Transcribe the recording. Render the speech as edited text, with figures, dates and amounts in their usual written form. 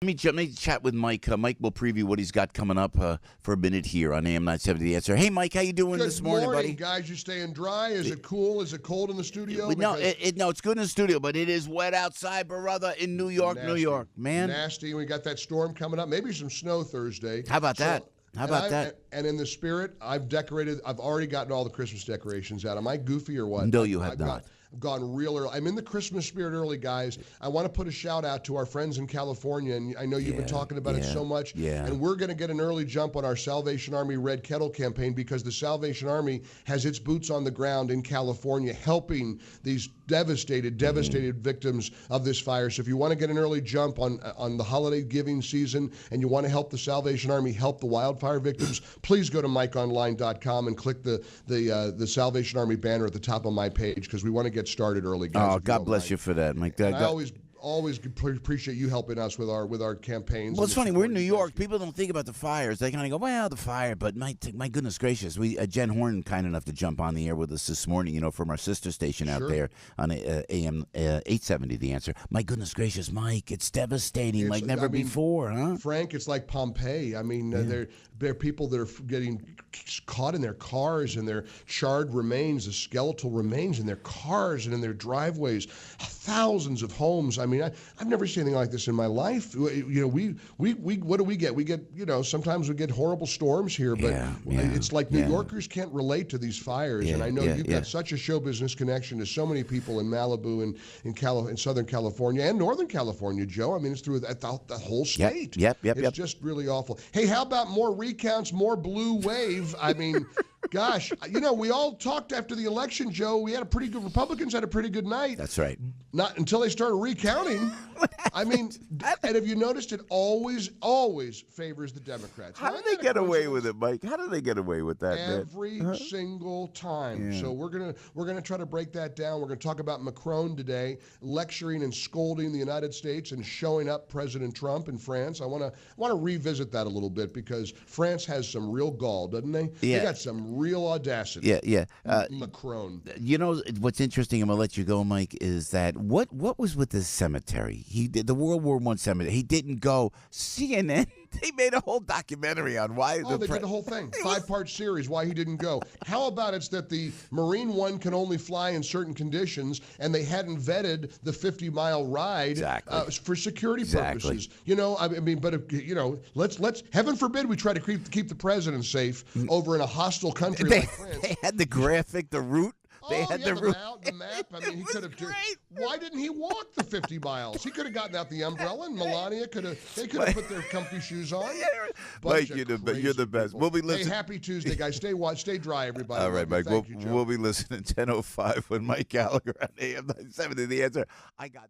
Let me chat with Mike. Mike will preview what he's got coming up for a minute here on AM 970 The Answer. Hey, Mike, how you doing this morning, buddy? Guys. You staying dry? Is it cool? Is it cold in the studio? No, it's good in the studio, but it is wet outside, brother, in New York, nasty, New York, man. Nasty. We got that storm coming up. Maybe some snow Thursday. How about that? How about that? And in the spirit, I've already gotten all the Christmas decorations out. Am I goofy or what? No, you have not. I've gone real early. I'm in the Christmas spirit early, guys. I want to put a shout out to our friends in California, and I know you've been talking about it so much. Yeah. And we're going to get an early jump on our Salvation Army Red Kettle campaign because the Salvation Army has its boots on the ground in California helping these devastated victims of this fire. So if you want to get an early jump on the holiday giving season and you want to help the Salvation Army help the wildfire victims, please go to MikeOnline.com and click the Salvation Army banner at the top of my page because we want to get started early, guys. Oh, God bless you for that, Mike. I always appreciate you helping us with our campaigns. Well, it's funny. We're in New York. People don't think about the fires. They kind of go, well, the fire. But my goodness gracious, Jen Horn kind enough to jump on the air with us this morning, from our sister station out there on AM 870, The Answer. My goodness gracious, Mike, it's devastating like never before, huh? Frank, it's like Pompeii. I mean, there are people that are getting caught in their cars and their charred remains, the skeletal remains in their cars and in their driveways. Thousands of homes. I mean, I've never seen anything like this in my life. We what do we get? We get, sometimes we get horrible storms here, but it's like New Yorkers can't relate to these fires. And I know you've got such a show business connection to so many people in Malibu and in Southern California and Northern California, Joe. I mean, it's through the whole state. It's just really awful. Hey, how about more recounts, more blue wave? I mean, gosh, we all talked after the election, Joe. Republicans had a pretty good night. That's right. Not until they started recounting. I mean, and have you noticed it always favors the Democrats? How do they get away with it, Mike? How do they get away with that? Every single time. Yeah. So we're gonna try to break that down. We're gonna talk about Macron today, lecturing and scolding the United States and showing up President Trump in France. I want to revisit that a little bit because France has some real gall, doesn't they? Yeah. They got some real audacity. Yeah. Macron. What's interesting? I'm gonna let you go, Mike. Is that what was with this cemetery? He did the World War I cemetery. He didn't go. CNN. They made a whole documentary on why. They did the whole thing. 5-part series, why he didn't go. How about it's that the Marine One can only fly in certain conditions, and they hadn't vetted the 50-mile ride for security purposes. Let's heaven forbid we try to keep the president safe over in a hostile country like France. They had the graphic, the route. They had the map. I mean, he could have. Why didn't he walk the 50 miles? He could have gotten out the umbrella, and Melania could have. They could have put their comfy shoes on. Mike, you're the best. We'll be listening. Hey, happy Tuesday, guys. Stay dry, everybody. All right, Mike. We'll be listening 10:05 with Mike Gallagher on AM 970. The Answer. I got.